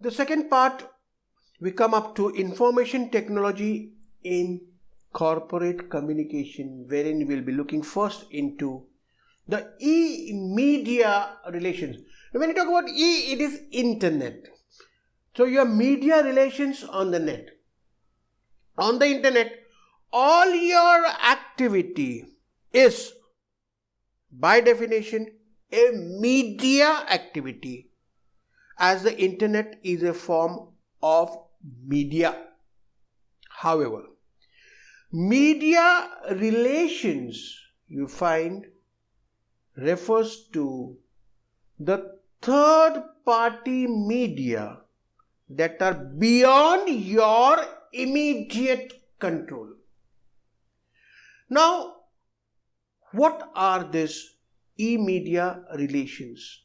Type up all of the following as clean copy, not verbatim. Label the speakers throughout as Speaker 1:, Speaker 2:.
Speaker 1: The second part, we come up to information technology in corporate communication, wherein we'll be looking first into the e-media relations. When you talk about it is internet. So your media relations on the net. On the internet, all your activity is by definition a media activity, as the internet is a form of media. However, media relations, you find, refers to the third party media that are beyond your immediate control. Now, what are these e-media relations?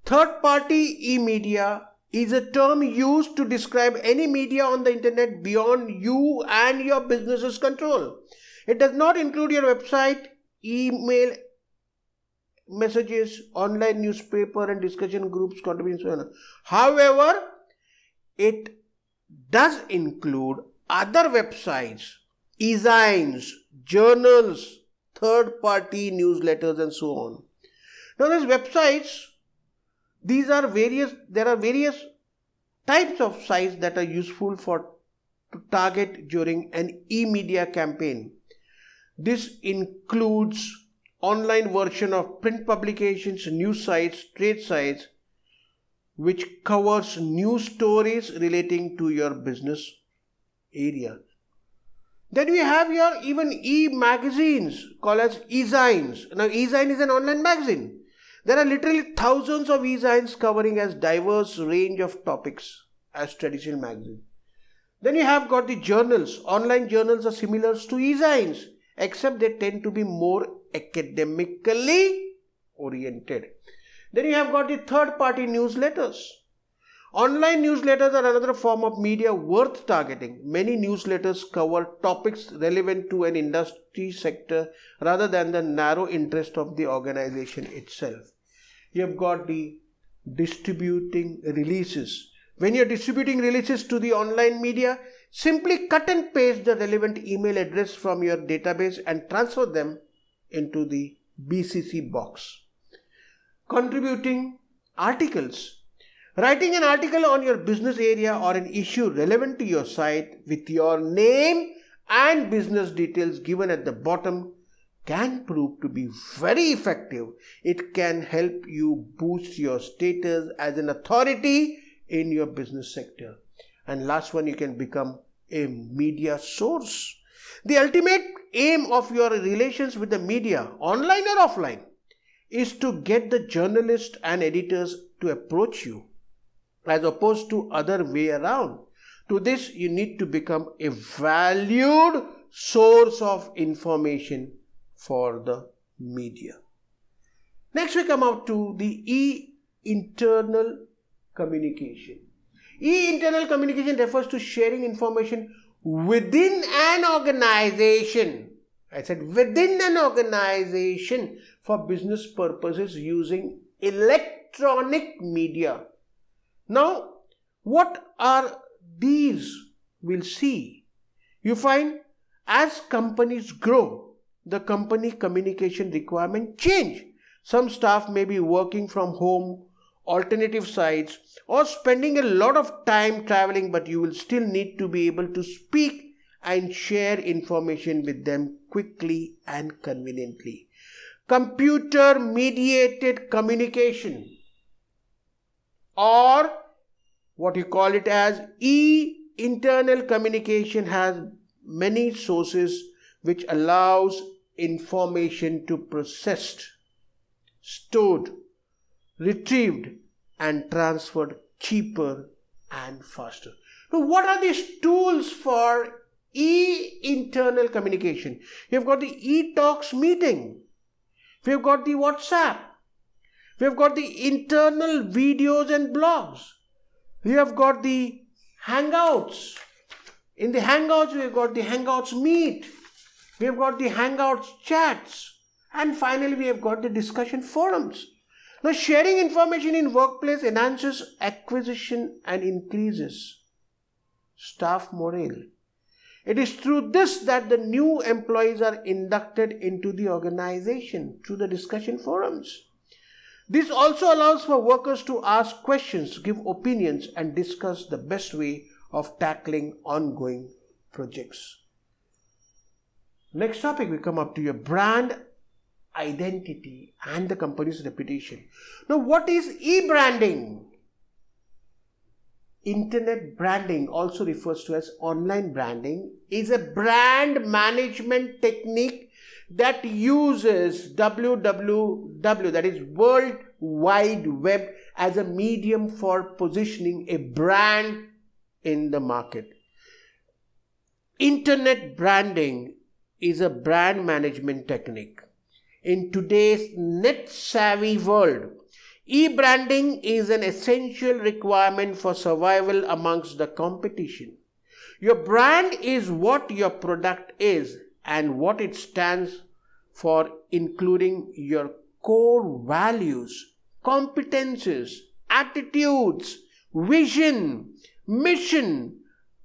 Speaker 1: Third party e-media is a term used to describe any media on the internet beyond you and your business's control. It does not include your website, email, messages, online newspaper and discussion groups, contributions. However, it does include other websites, e-zines, journals, third-party newsletters and so on. Now these websites, there are various types of sites that are useful to target during an e-media campaign. This includes online version of print publications, news sites, trade sites, which covers news stories relating to your business area. Then we have your even e-magazines called as e-zines. Now e-zine is an online magazine. There are literally thousands of e-zines covering as diverse range of topics as traditional magazines. Then you have got the journals. Online journals are similar to e-zines, except they tend to be more academically oriented. Then you have got the third-party newsletters. Online newsletters are another form of media worth targeting. Many newsletters cover topics relevant to an industry sector rather than the narrow interest of the organization itself. You have got the distributing releases. When you are distributing releases to the online media, simply cut and paste the relevant email address from your database and transfer them into the BCC box. Contributing articles. Writing an article on your business area or an issue relevant to your site with your name and business details given at the bottom can prove to be very effective. It can help you boost your status as an authority in your business sector. And last one, you can become a media source. The ultimate aim of your relations with the media, online or offline, is to get the journalists and editors to approach you, as opposed to other way around. To this, you need to become a valued source of information for the media. Next, we come out to the internal communication. Internal communication refers to sharing information within an organization. I said within an organization for business purposes using electronic media. Now, what are these? We'll see. You find as companies grow, the company communication requirement change. Some staff may be working from home, alternative sites, or spending a lot of time traveling, but you will still need to be able to speak and share information with them quickly and conveniently. Computer mediated communication, or what you call it as internal communication, has many sources which allows information to processed, stored, retrieved and transferred cheaper and faster. Now, what are these tools for internal communication? You've got the e-talks meeting. We've got the WhatsApp. We've got the internal videos and blogs. We have got the Hangouts. In the Hangouts, we've got the Hangouts Meet. We've got the Hangouts chats. And finally, we have got the discussion forums. Now, sharing information in workplace enhances acquisition and increases staff morale. It is through this that the new employees are inducted into the organization through the discussion forums. This also allows for workers to ask questions, give opinions, and discuss the best way of tackling ongoing projects. Next topic, we come up to your brand identity and the company's reputation. Now, what is e-branding? Internet branding, also refers to as online branding, is a brand management technique that uses www, that is World Wide Web, as a medium for positioning a brand in the market. Internet branding is a brand management technique. In today's net-savvy world, e-branding is an essential requirement for survival amongst the competition. Your brand is what your product is and what it stands for, including your core values, competences, attitudes, vision, mission,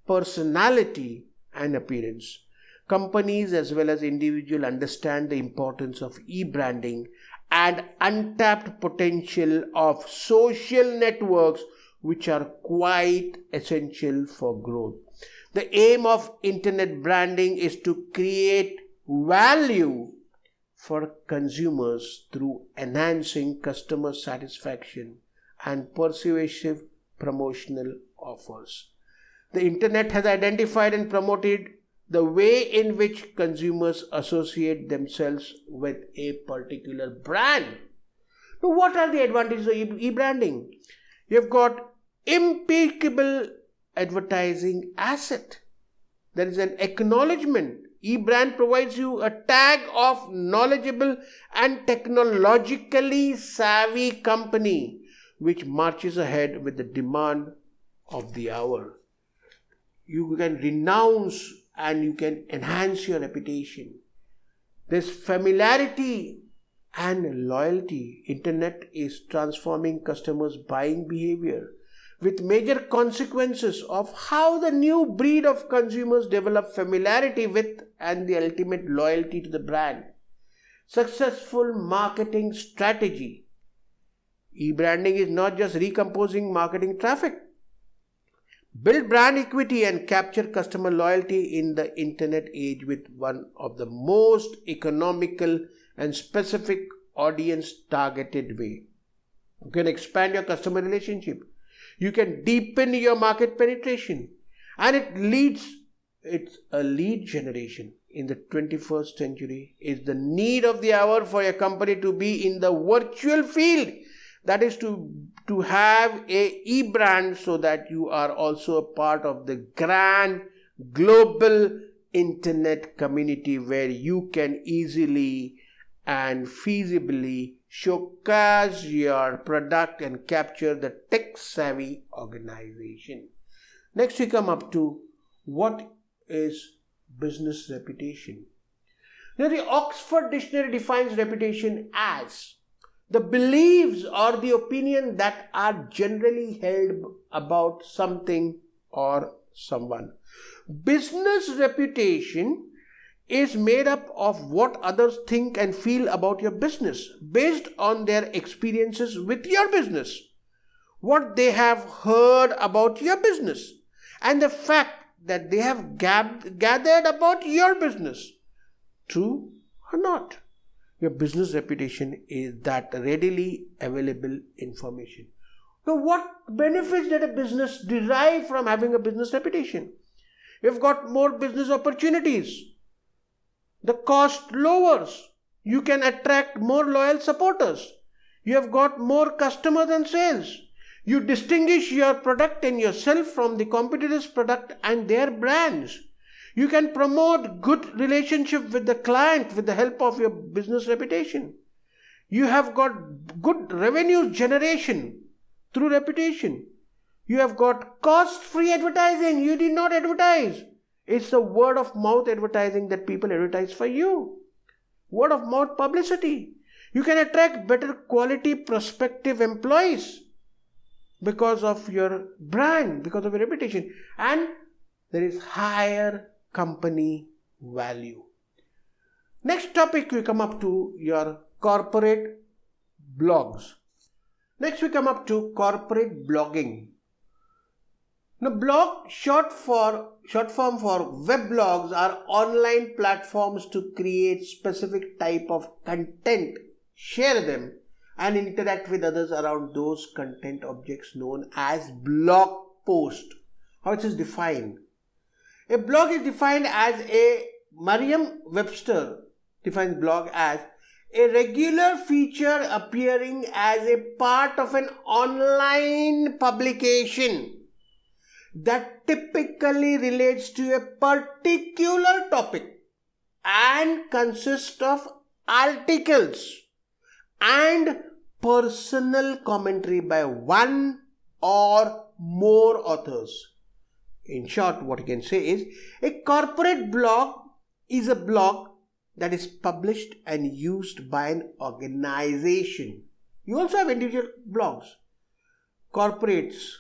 Speaker 1: personality, and appearance. Companies as well as individuals understand the importance of e-branding and untapped potential of social networks, which are quite essential for growth. The aim of internet branding is to create value for consumers through enhancing customer satisfaction and persuasive promotional offers. The internet has identified and promoted the way in which consumers associate themselves with a particular brand. Now, what are the advantages of e-branding? You've got impeccable advertising asset. There is an acknowledgement. E-brand provides you a tag of knowledgeable and technologically savvy company which marches ahead with the demand of the hour. You can renounce and you can enhance your reputation. There's familiarity and loyalty. Internet is transforming customers' buying behavior with major consequences of how the new breed of consumers develop familiarity with and the ultimate loyalty to the brand. Successful marketing strategy. E-branding is not just recomposing marketing traffic. Build brand equity and capture customer loyalty in the internet age with one of the most economical and specific audience targeted way. You can expand your customer relationship. You can deepen your market penetration. And it's a lead generation in the 21st century. Is the need of the hour for your company to be in the virtual field. That is to have a e-brand so that you are also a part of the grand global internet community where you can easily and feasibly showcase your product and capture the tech-savvy organization. Next we come up to what is business reputation. Now the Oxford Dictionary defines reputation as the beliefs or the opinion that are generally held about something or someone. Business reputation is made up of what others think and feel about your business based on their experiences with your business, what they have heard about your business, and the fact that they have gathered about your business. True or not? Your business reputation is that readily available information. Now, what benefits did a business derive from having a business reputation? You've got more business opportunities. The cost lowers. You can attract more loyal supporters. You have got more customers and sales. You distinguish your product and yourself from the competitor's product and their brands. You can promote good relationship with the client with the help of your business reputation. You have got good revenue generation through reputation. You have got cost-free advertising. You did not advertise. It's the word of mouth advertising that people advertise for you. Word of mouth publicity. You can attract better quality prospective employees because of your brand, because of your reputation, and there is higher company value. Next topic we come up to your corporate blogs. Next we come up to corporate blogging. Now, blog, short form for web blogs, are online platforms to create specific type of content, share them, and interact with others around those content objects known as blog post. How it is defined? A blog is defined as Merriam-Webster defines blog as a regular feature appearing as a part of an online publication that typically relates to a particular topic and consists of articles and personal commentary by one or more authors. In short, what you can say is a corporate blog is a blog that is published and used by an organization. You also have individual blogs. Corporates,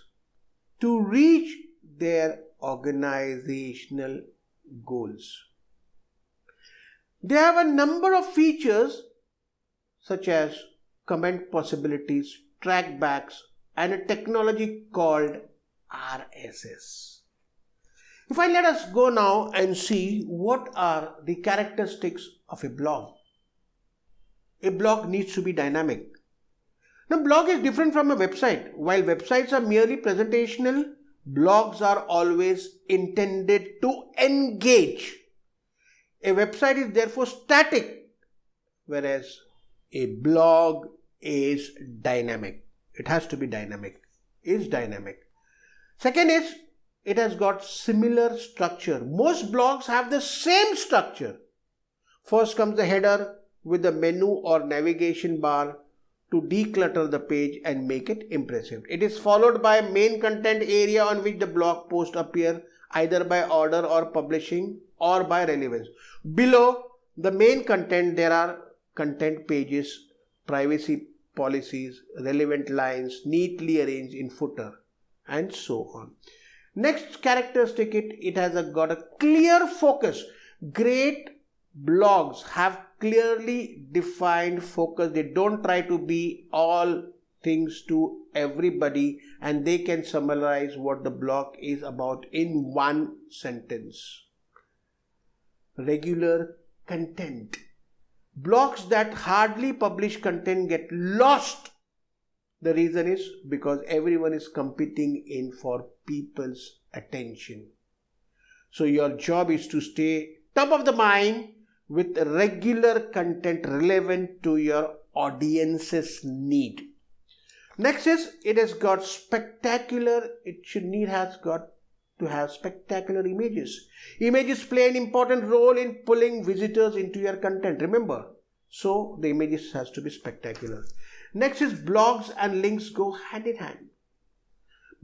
Speaker 1: to reach their organizational goals. They have a number of features such as comment possibilities, trackbacks, and a technology called RSS. If I let us go now and see what are the characteristics of a blog. A blog needs to be dynamic. Now, blog is different from a website. While websites are merely presentational, blogs are always intended to engage. A website is therefore static, whereas a blog is dynamic. It has to be dynamic. Is dynamic. Second is, it has got similar structure. Most blogs have the same structure. First comes the header with the menu or navigation bar to declutter the page and make it impressive. It is followed by a main content area on which the blog post appear either by order or publishing or by relevance. Below the main content, there are content pages, privacy policies, relevant lines, neatly arranged in footer, and so on. Next characteristic, it has got a clear focus. Great blogs have clearly defined focus. They don't try to be all things to everybody, and they can summarize what the blog is about in one sentence. Regular content. Blogs that hardly publish content get lost. The reason is because everyone is competing in for people's attention. So your job is to stay top of the mind with regular content relevant to your audience's need. Next is, it has got spectacular, has got to have spectacular images. Images play an important role in pulling visitors into your content, remember. So the images has to be spectacular. Next is, blogs and links go hand in hand.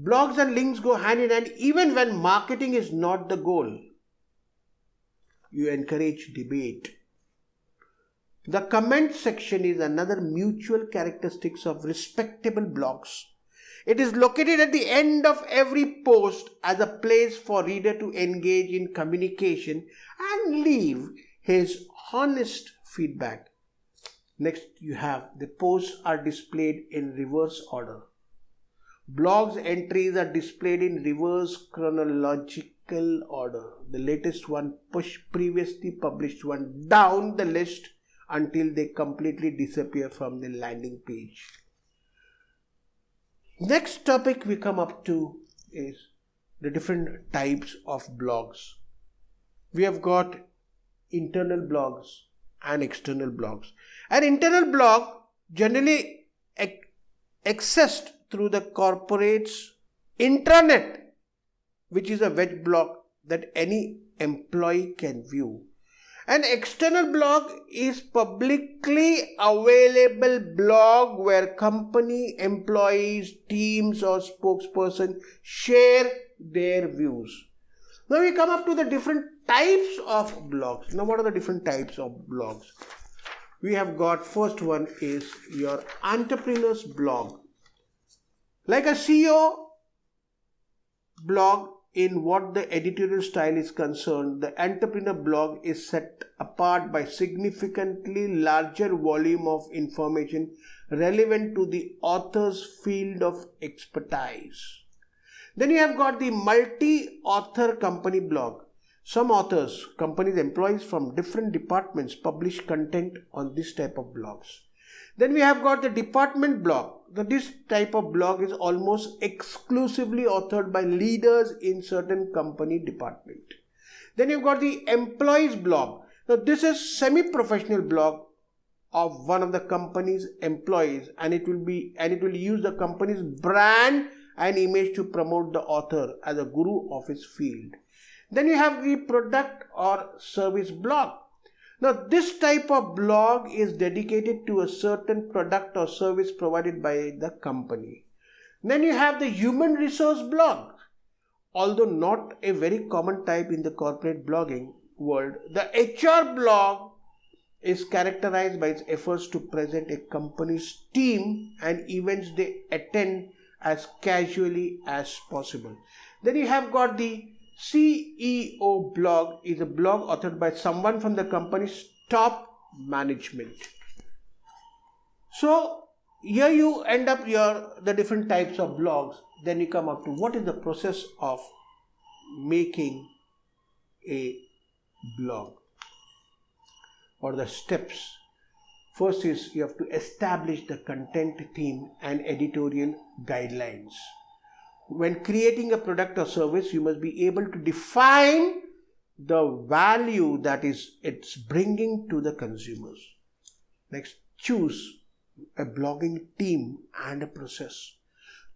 Speaker 1: Blogs and links go hand in hand even when marketing is not the goal. You encourage debate. The comment section is another mutual characteristics of respectable blogs. It is located at the end of every post as a place for reader to engage in communication and leave his honest feedback. Next, you have the posts are displayed in reverse order. Blogs entries are displayed in reverse chronological order. The latest one push previously published one down the list until they completely disappear from the landing page. Next topic we come up to is the different types of blogs. We have got internal blogs and external blogs. An internal blog generally accessed through the corporate's intranet, which is a web blog that any employee can view. An external blog is publicly available blog where company, employees, teams or spokesperson share their views. Now we come up to the different types of blogs. Now what are the different types of blogs? we have got first one is your entrepreneur's blog. Like a CEO blog, in what the editorial style is concerned, the entrepreneur blog is set apart by significantly larger volume of information relevant to the author's field of expertise. Then you have got the multi-author company blog. Some authors, companies, employees from different departments publish content on this type of blogs. Then we have got the department blog. This type of blog is almost exclusively authored by leaders in certain company department. Then you've got the employees blog. Now this is semi-professional blog of one of the company's employees, and it will use the company's brand and image to promote the author as a guru of his field. Then you have the product or service blog. Now this type of blog is dedicated to a certain product or service provided by the company. Then you have the human resource blog. Although not a very common type in the corporate blogging world, the HR blog is characterized by its efforts to present a company's team and events they attend as casually as possible. Then you have got the CEO blog, is a blog authored by someone from the company's top management. So here you end up the different types of blogs. Then you come up to what is the process of making a blog, or the steps. First is you have to establish the content theme and editorial guidelines. When creating a product or service, you must be able to define the value that it's bringing to the consumers. Next, choose a blogging team and a process.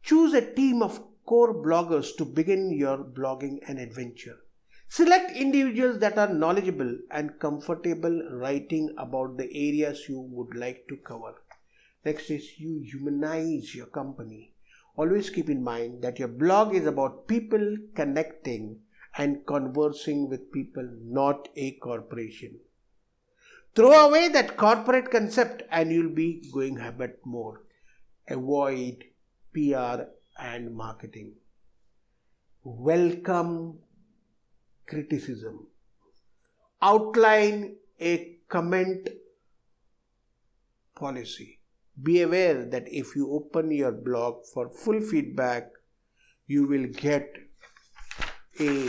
Speaker 1: Choose a team of core bloggers to begin your blogging and adventure. Select individuals that are knowledgeable and comfortable writing about the areas you would like to cover. Next is you humanize your company. Always keep in mind that your blog is about people connecting and conversing with people, not a corporation. Throw away that corporate concept and you'll be going a bit more. Avoid PR and marketing. Welcome criticism. Outline a comment policy. Be aware that if you open your blog for full feedback, you will get a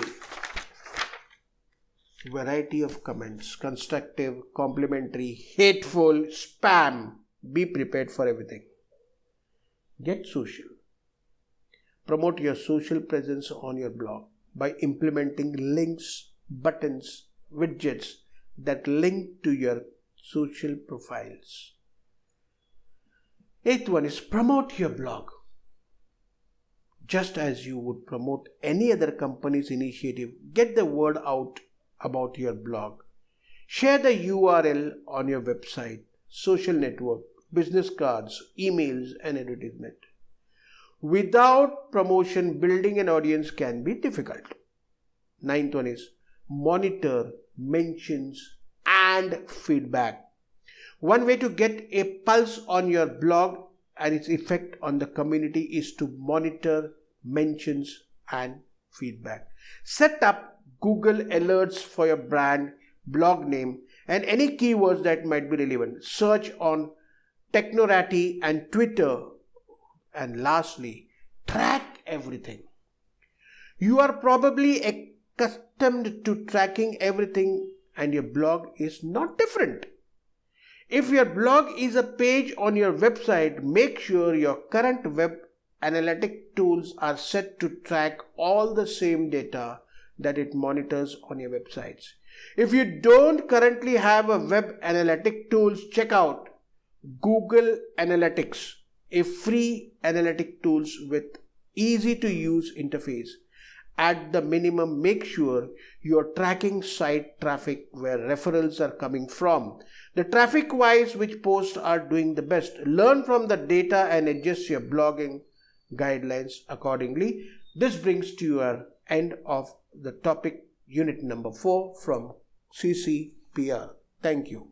Speaker 1: variety of comments: constructive, complimentary, hateful, spam. Be prepared for everything. Get social. Promote your social presence on your blog by implementing links, buttons, widgets that link to your social profiles. Eighth one is promote your blog. Just as you would promote any other company's initiative, get the word out about your blog. Share the URL on your website, social network, business cards, emails, and advertisement. Without promotion, building an audience can be difficult. Ninth one is monitor mentions and feedback. One way to get a pulse on your blog and its effect on the community is to monitor mentions and feedback. Set up Google alerts for your brand, blog name, and any keywords that might be relevant. Search on Technorati and Twitter. And lastly, track everything. You are probably accustomed to tracking everything, and your blog is not different. If your blog is a page on your website, make sure your current web analytic tools are set to track all the same data that it monitors on your websites. If you don't currently have a web analytic tools, check out Google Analytics, a free analytic tools with easy to use interface. At the minimum, make sure you're tracking site traffic where referrals are coming from. The traffic wise, which posts are doing the best. Learn from the data and adjust your blogging guidelines accordingly. This brings to your end of the topic unit number 4 from CCPR. Thank you.